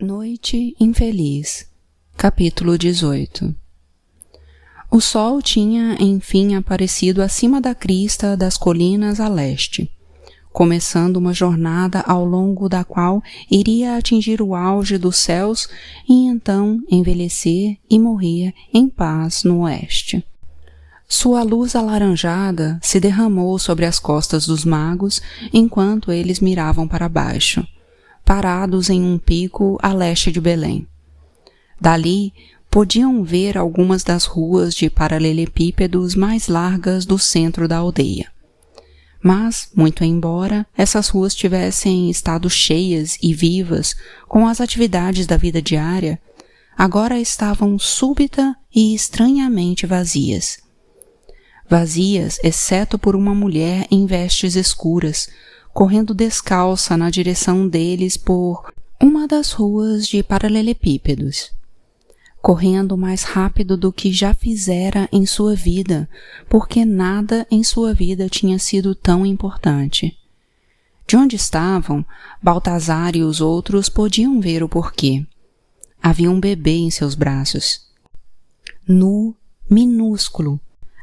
Noite Infeliz, capítulo 18. O sol tinha, enfim, aparecido acima da crista das colinas a leste, começando uma jornada ao longo da qual iria atingir o auge dos céus e então envelhecer e morrer em paz no oeste. Sua luz alaranjada se derramou sobre as costas dos magos enquanto eles miravam para baixo, parados em um pico a leste de Belém. Dali, podiam ver algumas das ruas de paralelepípedos mais largas do centro da aldeia. Mas, muito embora essas ruas tivessem estado cheias e vivas com as atividades da vida diária, agora estavam súbita e estranhamente vazias. Vazias, exceto por uma mulher em vestes escuras, correndo descalça na direção deles por uma das ruas de paralelepípedos, correndo mais rápido do que já fizera em sua vida, porque nada em sua vida tinha sido tão importante. De onde estavam, Baltazar e os outros podiam ver o porquê. Havia um bebê em seus braços, nu, minúsculo,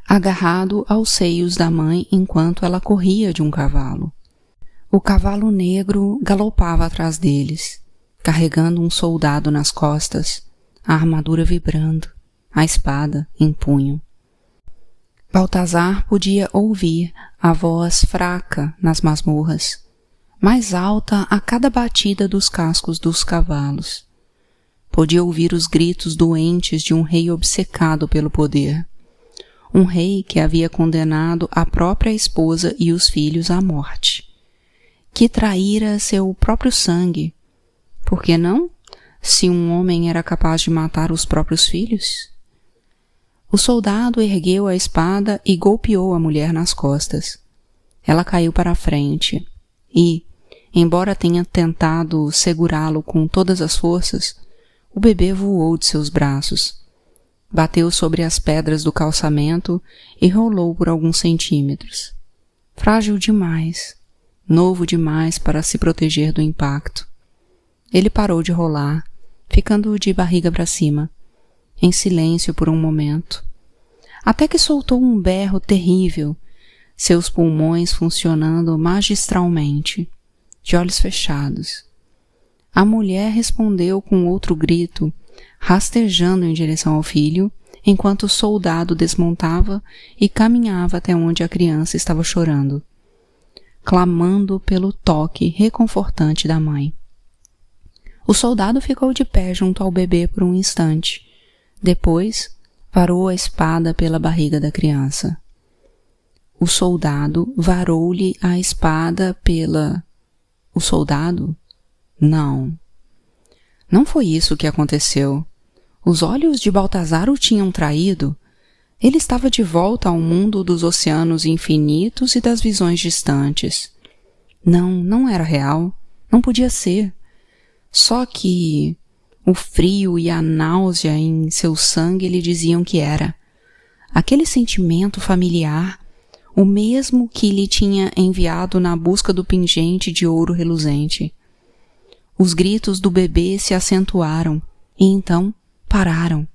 agarrado aos seios da mãe enquanto ela corria de um cavalo. O cavalo negro galopava atrás deles, carregando um soldado nas costas, a armadura vibrando, a espada em punho. Baltazar podia ouvir a voz fraca nas masmorras, mais alta a cada batida dos cascos dos cavalos. Podia ouvir os gritos doentes de um rei obcecado pelo poder, um rei que havia condenado a própria esposa e os filhos à morte, que traíra seu próprio sangue. Por que não, se um homem era capaz de matar os próprios filhos? O soldado ergueu a espada e golpeou a mulher nas costas. Ela caiu para a frente e, embora tenha tentado segurá-lo com todas as forças, o bebê voou de seus braços, bateu sobre as pedras do calçamento e rolou por alguns centímetros. Frágil demais, novo demais para se proteger do impacto. Ele parou de rolar, ficando de barriga para cima, em silêncio por um momento, até que soltou um berro terrível, seus pulmões funcionando magistralmente, de olhos fechados. A mulher respondeu com outro grito, rastejando em direção ao filho, enquanto o soldado desmontava e caminhava até onde a criança estava chorando, clamando pelo toque reconfortante da mãe. O soldado ficou de pé junto ao bebê por um instante. Depois, varou a espada pela barriga da criança. O soldado varou-lhe a espada pela... O soldado? Não. Não foi isso que aconteceu. Os olhos de Baltazar o tinham traído. Ele estava de volta ao mundo dos oceanos infinitos e das visões distantes. Não era real. Não podia ser. Só que o frio e a náusea em seu sangue lhe diziam que era. Aquele sentimento familiar, o mesmo que lhe tinha enviado na busca do pingente de ouro reluzente. Os gritos do bebê se acentuaram e então pararam.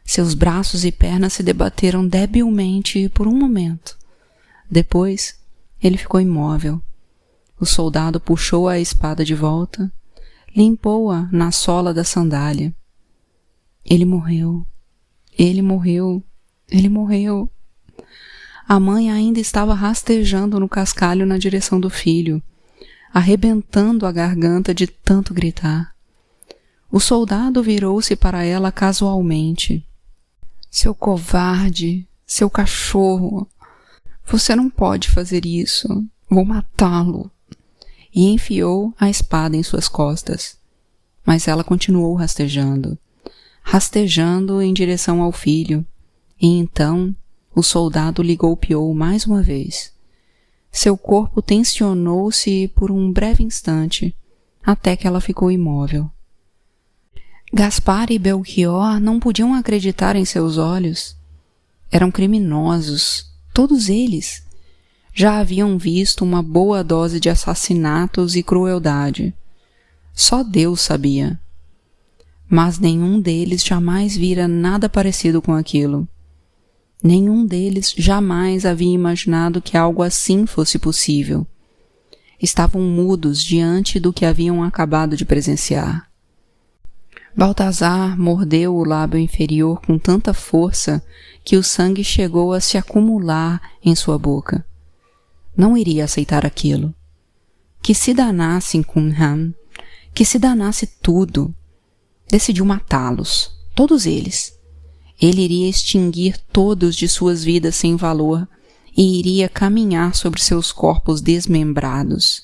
Seus braços e pernas se debateram debilmente por um momento. Depois, ele ficou imóvel. O soldado puxou a espada de volta, limpou-a na sola da sandália. Ele morreu. Ele morreu. Ele morreu. A mãe ainda estava rastejando no cascalho na direção do filho, arrebentando a garganta de tanto gritar. O soldado virou-se para ela casualmente. Seu covarde, seu cachorro, você não pode fazer isso. Vou matá-lo. E enfiou a espada em suas costas. Mas ela continuou rastejando em direção ao filho, e então o soldado lhe golpeou mais uma vez. Seu corpo tensionou-se por um breve instante, até que ela ficou imóvel. Gaspar e Belchior não podiam acreditar em seus olhos. Eram criminosos, todos eles. Já haviam visto uma boa dose de assassinatos e crueldade. Só Deus sabia, mas nenhum deles jamais vira nada parecido com aquilo. Nenhum deles jamais havia imaginado que algo assim fosse possível. Estavam mudos diante do que haviam acabado de presenciar. Baltazar mordeu o lábio inferior com tanta força que o sangue chegou a se acumular em sua boca. Não iria aceitar aquilo. Que se danassem Cunham, que se danasse tudo. Decidiu matá-los, todos eles. Ele iria extinguir todos de suas vidas sem valor e iria caminhar sobre seus corpos desmembrados.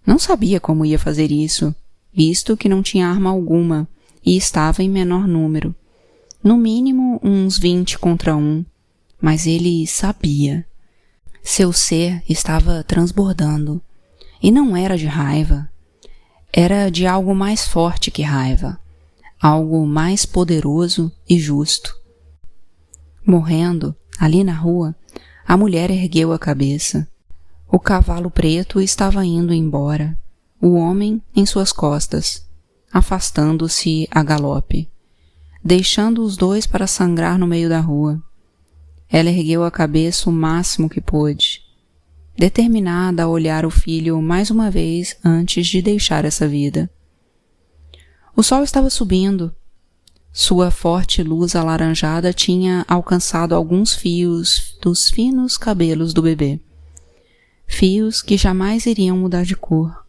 Não sabia como ia fazer isso, visto que não tinha arma alguma e estava em menor número. No mínimo uns 20 contra 1, mas ele sabia. Seu ser estava transbordando, e não era de raiva. Era de algo mais forte que raiva, algo mais poderoso e justo. Morrendo, ali na rua, a mulher ergueu a cabeça. O cavalo preto estava indo embora, o homem em suas costas, afastando-se a galope, deixando os dois para sangrar no meio da rua. Ela ergueu a cabeça o máximo que pôde, determinada a olhar o filho mais uma vez antes de deixar essa vida. O sol estava subindo. Sua forte luz alaranjada tinha alcançado alguns fios dos finos cabelos do bebê. Fios que jamais iriam mudar de cor.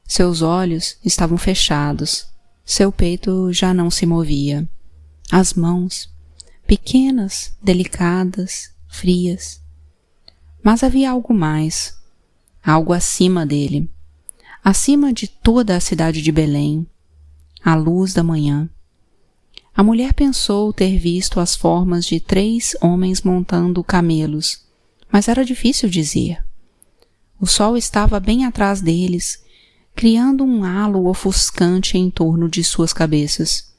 Seus olhos estavam fechados. Seu peito já não se movia. As mãos, pequenas, delicadas, frias. Mas havia algo mais, algo acima dele, acima de toda a cidade de Belém, a luz da manhã. A mulher pensou ter visto as formas de 3 homens montando camelos, mas era difícil dizer. O sol estava bem atrás deles, criando um halo ofuscante em torno de suas cabeças.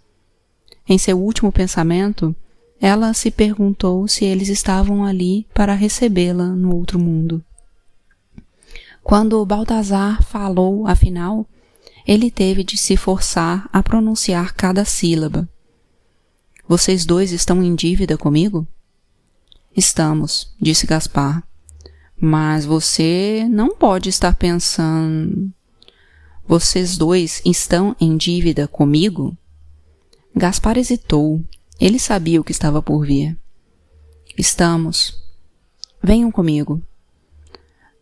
Em seu último pensamento, ela se perguntou se eles estavam ali para recebê-la no outro mundo. Quando Baltazar falou, afinal, ele teve de se forçar a pronunciar cada sílaba. Vocês dois estão em dívida comigo? Estamos, disse Gaspar. Mas você não pode estar pensando... Vocês dois estão em dívida comigo? Gaspar hesitou. Ele sabia o que estava por vir. Estamos. Venham comigo.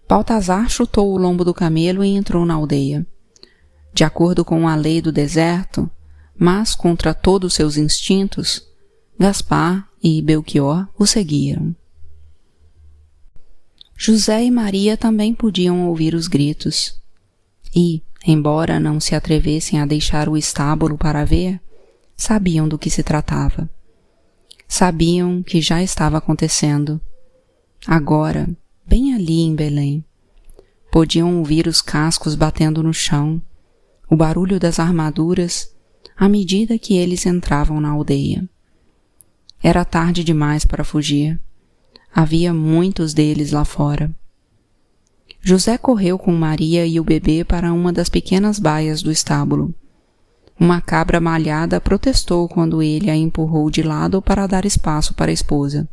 Baltazar chutou o lombo do camelo e entrou na aldeia. De acordo com a lei do deserto, mas contra todos seus instintos, Gaspar e Belchior o seguiram. José e Maria também podiam ouvir os gritos. E, embora não se atrevessem a deixar o estábulo para ver, sabiam do que se tratava. Sabiam que já estava acontecendo. Agora, bem ali em Belém. Podiam ouvir os cascos batendo no chão, o barulho das armaduras, à medida que eles entravam na aldeia. Era tarde demais para fugir. Havia muitos deles lá fora. José correu com Maria e o bebê para uma das pequenas baias do estábulo. Uma cabra malhada protestou quando ele a empurrou de lado para dar espaço para a esposa,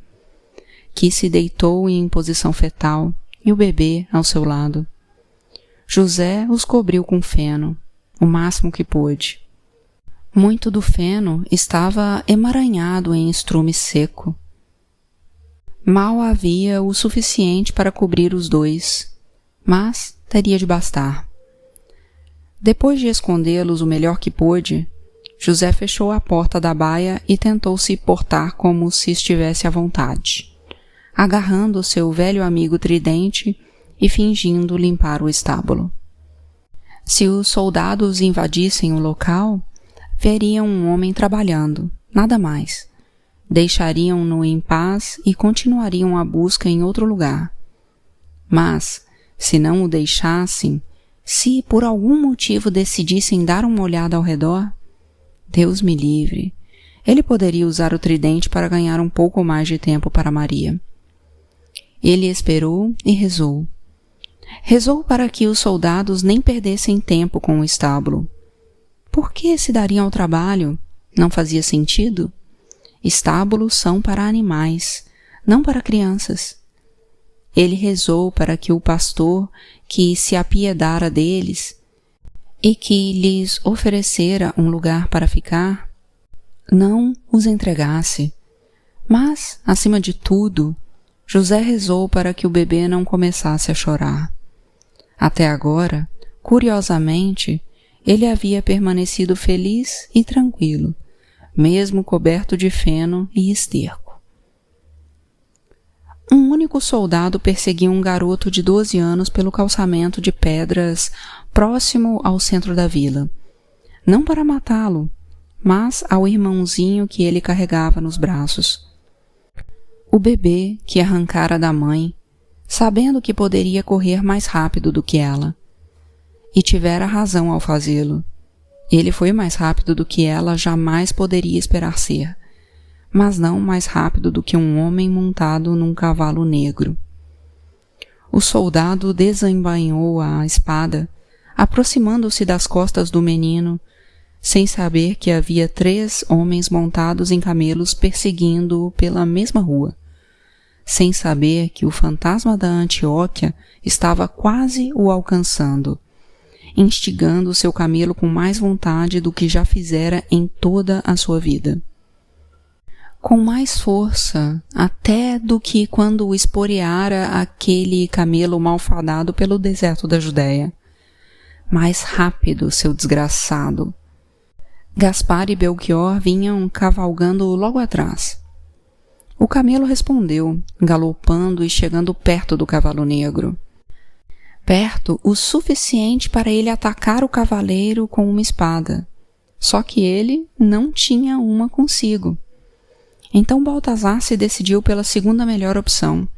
que se deitou em posição fetal e o bebê ao seu lado. José os cobriu com feno, o máximo que pôde. Muito do feno estava emaranhado em estrume seco. Mal havia o suficiente para cobrir os dois, mas teria de bastar. Depois de escondê-los o melhor que pôde, José fechou a porta da baia e tentou se portar como se estivesse à vontade, agarrando seu velho amigo tridente e fingindo limpar o estábulo. Se os soldados invadissem o local, veriam um homem trabalhando, nada mais. Deixariam-no em paz e continuariam a busca em outro lugar. Mas, se não o deixassem, se por algum motivo decidissem dar uma olhada ao redor, Deus me livre, ele poderia usar o tridente para ganhar um pouco mais de tempo para Maria. Ele esperou e rezou. Rezou para que os soldados nem perdessem tempo com o estábulo. Por que se dariam ao trabalho? Não fazia sentido? Estábulos são para animais, não para crianças. Ele rezou para que o pastor, que se apiedara deles e que lhes oferecera um lugar para ficar, não os entregasse. Mas, acima de tudo, José rezou para que o bebê não começasse a chorar. Até agora, curiosamente, ele havia permanecido feliz e tranquilo, mesmo coberto de feno e esterco. Um único soldado perseguia um garoto de 12 anos pelo calçamento de pedras próximo ao centro da vila, não para matá-lo, mas ao irmãozinho que ele carregava nos braços. O bebê que arrancara da mãe, sabendo que poderia correr mais rápido do que ela. E tivera razão ao fazê-lo. Ele foi mais rápido do que ela jamais poderia esperar ser, mas não mais rápido do que um homem montado num cavalo negro. O soldado desembainhou a espada, aproximando-se das costas do menino, sem saber que havia 3 homens montados em camelos perseguindo-o pela mesma rua, sem saber que o fantasma da Antioquia estava quase o alcançando, instigando o seu camelo com mais vontade do que já fizera em toda a sua vida. Com mais força até do que quando o esporeara aquele camelo malfadado pelo deserto da Judéia. Mais rápido, seu desgraçado. Gaspar e Belchior vinham cavalgando logo atrás. O camelo respondeu, galopando e chegando perto do cavalo negro. Perto o suficiente para ele atacar o cavaleiro com uma espada. Só que ele não tinha uma consigo. Então Baltazar se decidiu pela segunda melhor opção.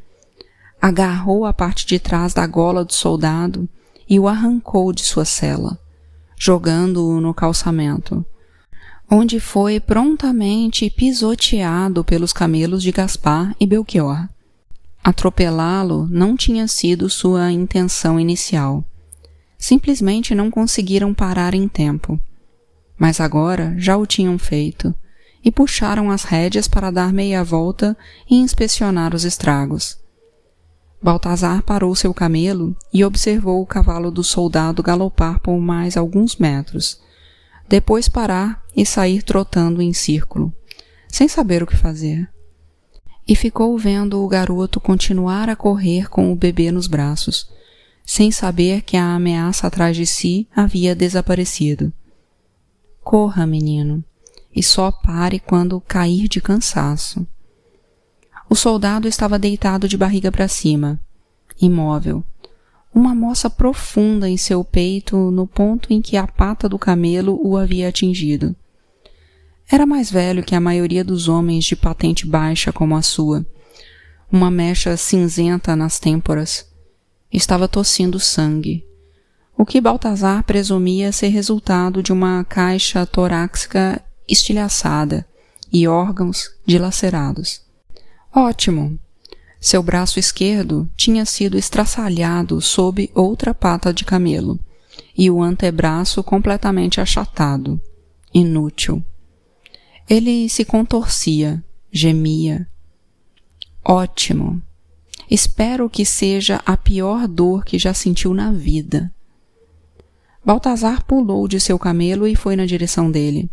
Agarrou a parte de trás da gola do soldado e o arrancou de sua sela, jogando-o no calçamento, onde foi prontamente pisoteado pelos camelos de Gaspar e Belchior. Atropelá-lo não tinha sido sua intenção inicial. Simplesmente não conseguiram parar em tempo. Mas agora já o tinham feito, e puxaram as rédeas para dar meia volta e inspecionar os estragos. Baltazar parou seu camelo e observou o cavalo do soldado galopar por mais alguns metros, depois parar e sair trotando em círculo, sem saber o que fazer. E ficou vendo o garoto continuar a correr com o bebê nos braços, sem saber que a ameaça atrás de si havia desaparecido. Corra, menino, e só pare quando cair de cansaço. O soldado estava deitado de barriga para cima, imóvel, uma moça profunda em seu peito no ponto em que a pata do camelo o havia atingido. Era mais velho que a maioria dos homens de patente baixa como a sua, uma mecha cinzenta nas têmporas. Estava tossindo sangue, o que Baltazar presumia ser resultado de uma caixa torácica estilhaçada e órgãos dilacerados. Ótimo! Seu braço esquerdo tinha sido estraçalhado sob outra pata de camelo, e o antebraço completamente achatado. Inútil. Ele se contorcia, gemia. Ótimo! Espero que seja a pior dor que já sentiu na vida. Baltazar pulou de seu camelo e foi na direção dele.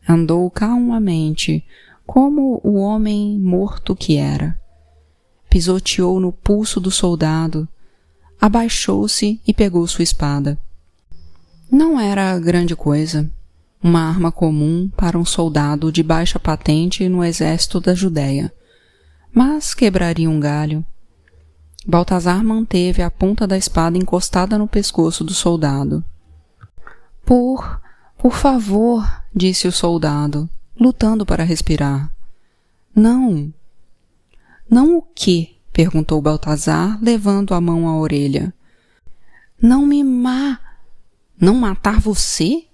Andou calmamente, como o homem morto que era. Pisoteou no pulso do soldado, abaixou-se e pegou sua espada. Não era grande coisa, uma arma comum para um soldado de baixa patente no exército da Judéia, mas quebraria um galho. Baltazar manteve a ponta da espada encostada no pescoço do soldado. Por favor, disse o soldado, lutando para respirar. Não. Não o quê? Perguntou Baltazar, levando a mão à orelha. Não matar você?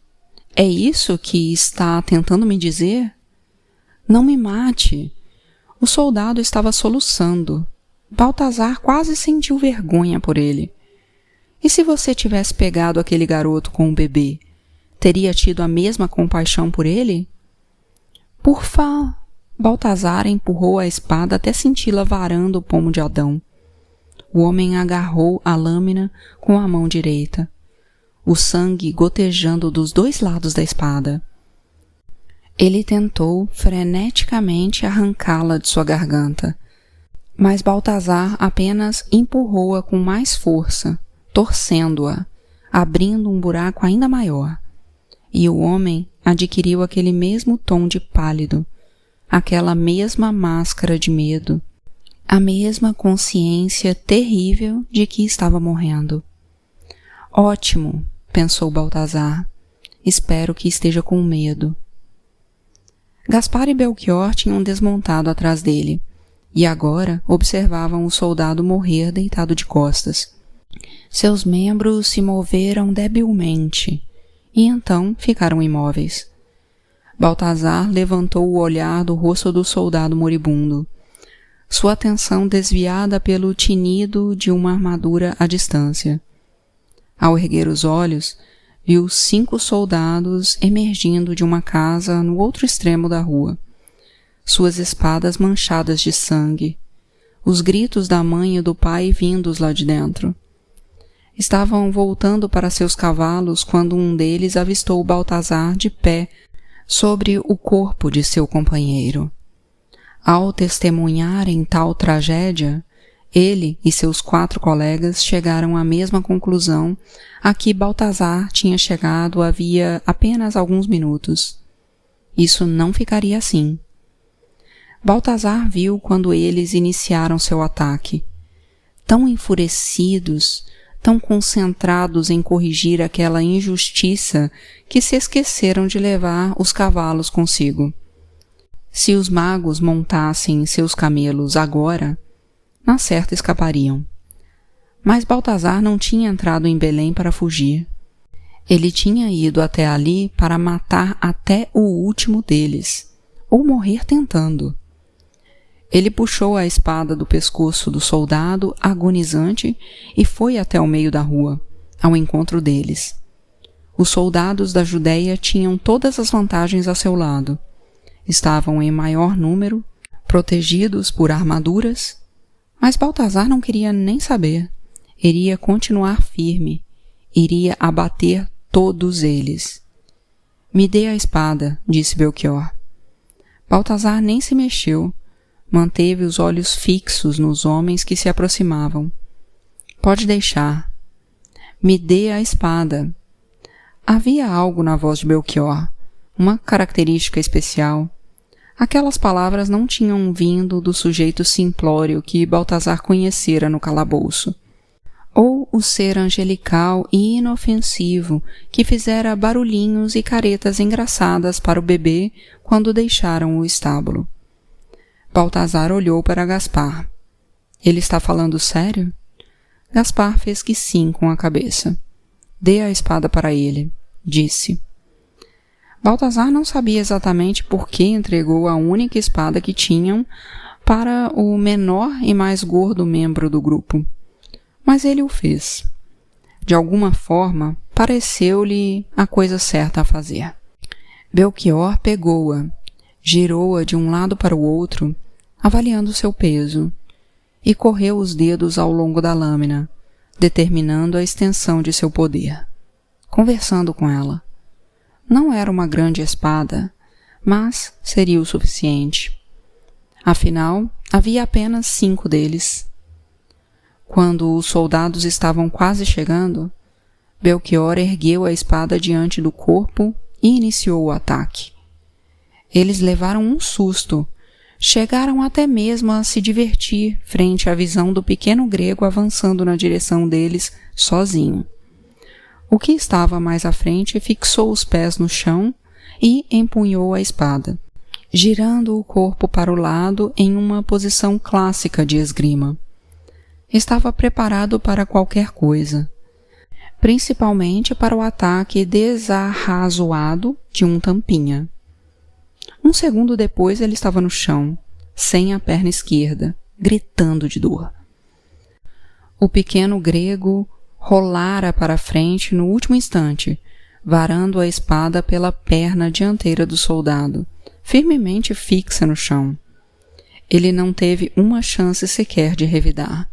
É isso que está tentando me dizer? Não me mate. O soldado estava soluçando. Baltazar quase sentiu vergonha por ele. E se você tivesse pegado aquele garoto com o bebê? teria tido a mesma compaixão por ele? Baltazar empurrou a espada até senti-la varando o pomo de Adão. O homem agarrou a lâmina com a mão direita, o sangue gotejando dos dois lados da espada. Ele tentou freneticamente arrancá-la de sua garganta, mas Baltazar apenas empurrou-a com mais força, torcendo-a, abrindo um buraco ainda maior. E o homem adquiriu aquele mesmo tom de pálido, aquela mesma máscara de medo, a mesma consciência terrível de que estava morrendo. Ótimo, pensou Baltazar. Espero que esteja com medo. Gaspar e Belchior tinham desmontado atrás dele, e agora observavam o soldado morrer deitado de costas. Seus membros se moveram debilmente, e então ficaram imóveis. Baltazar levantou o olhar do rosto do soldado moribundo, sua atenção desviada pelo tinido de uma armadura à distância. Ao erguer os olhos, viu 5 soldados emergindo de uma casa no outro extremo da rua, suas espadas manchadas de sangue, os gritos da mãe e do pai vindos lá de dentro. Estavam voltando para seus cavalos quando um deles avistou Baltazar de pé sobre o corpo de seu companheiro. Ao testemunharem tal tragédia, ele e seus 4 colegas chegaram à mesma conclusão a que Baltazar tinha chegado havia apenas alguns minutos. Isso não ficaria assim. Baltazar viu quando eles iniciaram seu ataque. Tão enfurecidos, tão concentrados em corrigir aquela injustiça que se esqueceram de levar os cavalos consigo. Se os magos montassem seus camelos agora, na certa escapariam. Mas Baltazar não tinha entrado em Belém para fugir. Ele tinha ido até ali para matar até o último deles, ou morrer tentando. Ele puxou a espada do pescoço do soldado agonizante e foi até o meio da rua, ao encontro deles. Os soldados da Judéia tinham todas as vantagens a seu lado. Estavam em maior número, protegidos por armaduras, mas Baltazar não queria nem saber. Iria continuar firme, iria abater todos eles. Me dê a espada, disse Belchior. Baltazar nem se mexeu, manteve os olhos fixos nos homens que se aproximavam. Pode deixar. Me dê a espada. Havia algo na voz de Belchior, uma característica especial. Aquelas palavras não tinham vindo do sujeito simplório que Baltazar conhecera no calabouço, ou o ser angelical e inofensivo que fizera barulhinhos e caretas engraçadas para o bebê quando deixaram o estábulo. Baltazar olhou para Gaspar. Ele está falando sério? Gaspar fez que sim com a cabeça. Dê a espada para ele, disse. Baltazar não sabia exatamente por que entregou a única espada que tinham para o menor e mais gordo membro do grupo. Mas ele o fez. De alguma forma, pareceu-lhe a coisa certa a fazer. Belchior pegou-a, girou-a de um lado para o outro, avaliando seu peso, e correu os dedos ao longo da lâmina, determinando a extensão de seu poder. Conversando com ela. Não era uma grande espada, mas seria o suficiente. Afinal, havia apenas 5 deles. Quando os soldados estavam quase chegando, Belchior ergueu a espada diante do corpo e iniciou o ataque. Eles levaram um susto, chegaram até mesmo a se divertir frente à visão do pequeno grego avançando na direção deles sozinho. O que estava mais à frente fixou os pés no chão e empunhou a espada, girando o corpo para o lado em uma posição clássica de esgrima. Estava preparado para qualquer coisa, principalmente para o ataque desarrazoado de um tampinha. Um segundo depois ele estava no chão, sem a perna esquerda, gritando de dor. O pequeno grego rolara para frente no último instante, varando a espada pela perna dianteira do soldado, firmemente fixa no chão. Ele não teve uma chance sequer de revidar.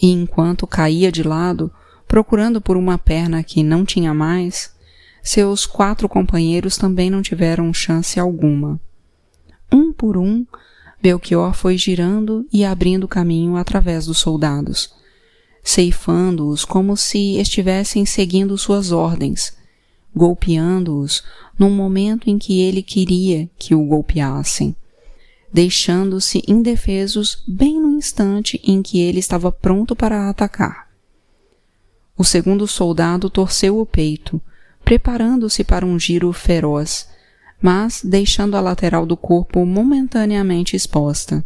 E enquanto caía de lado, procurando por uma perna que não tinha mais, seus 4 companheiros também não tiveram chance alguma. Um por um, Belchior foi girando e abrindo caminho através dos soldados, ceifando-os como se estivessem seguindo suas ordens, golpeando-os num momento em que ele queria que o golpeassem, deixando-se indefesos bem no instante em que ele estava pronto para atacar. O segundo soldado torceu o peito, preparando-se para um giro feroz, mas deixando a lateral do corpo momentaneamente exposta.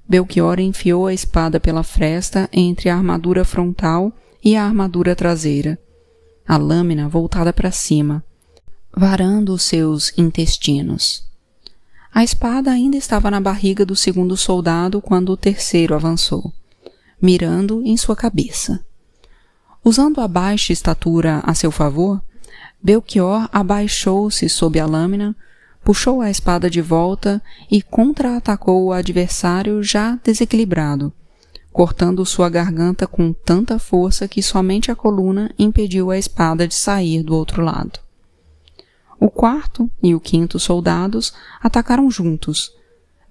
Belchior enfiou a espada pela fresta entre a armadura frontal e a armadura traseira, a lâmina voltada para cima, varando os seus intestinos. A espada ainda estava na barriga do segundo soldado quando o terceiro avançou, mirando em sua cabeça. Usando a baixa estatura a seu favor, Belchior abaixou-se sob a lâmina, puxou a espada de volta e contra-atacou o adversário já desequilibrado, cortando sua garganta com tanta força que somente a coluna impediu a espada de sair do outro lado. O quarto e o quinto soldados atacaram juntos,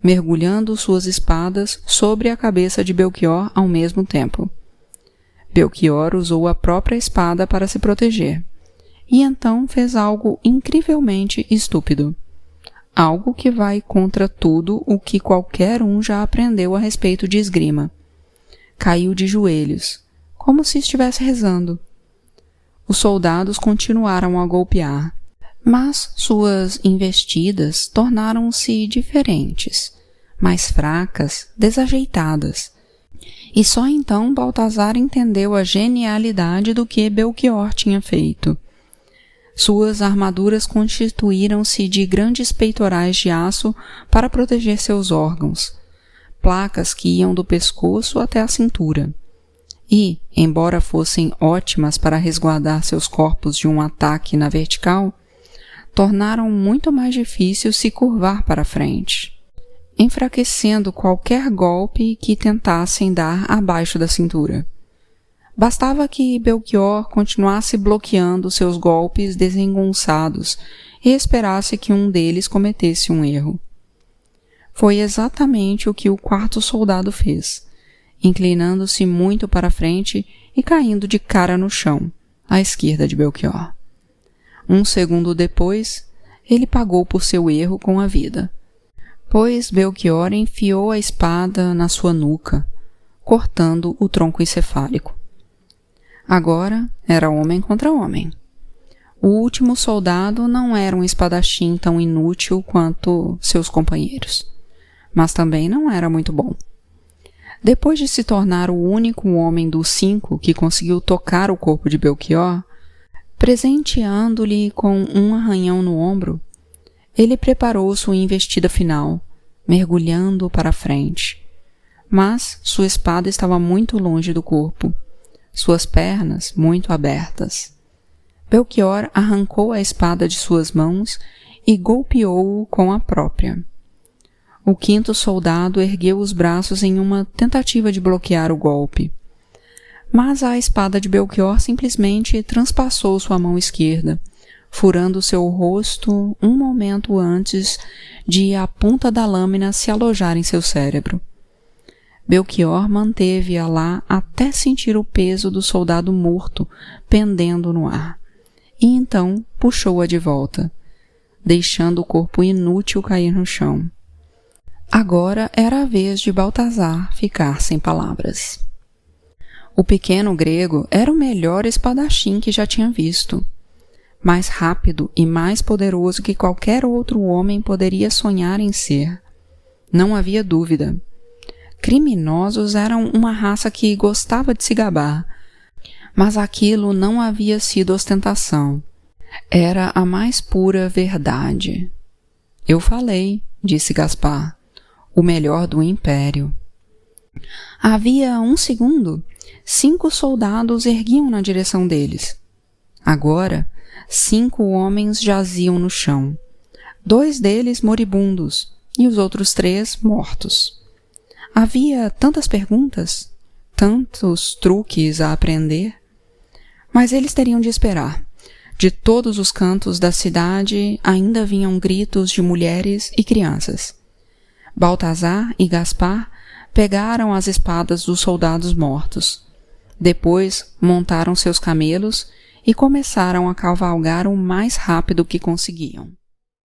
mergulhando suas espadas sobre a cabeça de Belchior ao mesmo tempo. Belchior usou a própria espada para se proteger, e então fez algo incrivelmente estúpido. Algo que vai contra tudo o que qualquer um já aprendeu a respeito de esgrima. Caiu de joelhos, como se estivesse rezando. Os soldados continuaram a golpear, mas suas investidas tornaram-se diferentes, mais fracas, desajeitadas. E só então Baltazar entendeu a genialidade do que Belchior tinha feito. Suas armaduras constituíram-se de grandes peitorais de aço para proteger seus órgãos, placas que iam do pescoço até a cintura. E, embora fossem ótimas para resguardar seus corpos de um ataque na vertical, tornaram muito mais difícil se curvar para frente, enfraquecendo qualquer golpe que tentassem dar abaixo da cintura. Bastava que Belchior continuasse bloqueando seus golpes desengonçados e esperasse que um deles cometesse um erro. Foi exatamente o que o quarto soldado fez, inclinando-se muito para frente e caindo de cara no chão, à esquerda de Belchior. Um segundo depois, ele pagou por seu erro com a vida, pois Belchior enfiou a espada na sua nuca, cortando o tronco encefálico. Agora era homem contra homem. O último soldado não era um espadachim tão inútil quanto seus companheiros, mas também não era muito bom. Depois de se tornar o único homem dos 5 que conseguiu tocar o corpo de Belchior, presenteando-lhe com um arranhão no ombro, ele preparou sua investida final, mergulhando para a frente. Mas sua espada estava muito longe do corpo, suas pernas muito abertas. Belchior arrancou a espada de suas mãos e golpeou-o com a própria. O quinto soldado ergueu os braços em uma tentativa de bloquear o golpe. Mas a espada de Belchior simplesmente transpassou sua mão esquerda, furando seu rosto um momento antes de a ponta da lâmina se alojar em seu cérebro. Belchior manteve-a lá até sentir o peso do soldado morto pendendo no ar, e então puxou-a de volta, deixando o corpo inútil cair no chão. Agora era a vez de Baltazar ficar sem palavras. O pequeno grego era o melhor espadachim que já tinha visto. Mais rápido e mais poderoso que qualquer outro homem poderia sonhar em ser. Não havia dúvida. Criminosos eram uma raça que gostava de se gabar, mas aquilo não havia sido ostentação. Era a mais pura verdade. Eu falei, disse Gaspar, o melhor do império. Havia um segundo, 5 soldados erguiam na direção deles. Agora, 5 homens jaziam no chão. 2 deles moribundos e os outros 3 mortos. Havia tantas perguntas, tantos truques a aprender. Mas eles teriam de esperar. De todos os cantos da cidade ainda vinham gritos de mulheres e crianças. Baltazar e Gaspar pegaram as espadas dos soldados mortos. Depois montaram seus camelos e começaram a cavalgar o mais rápido que conseguiam.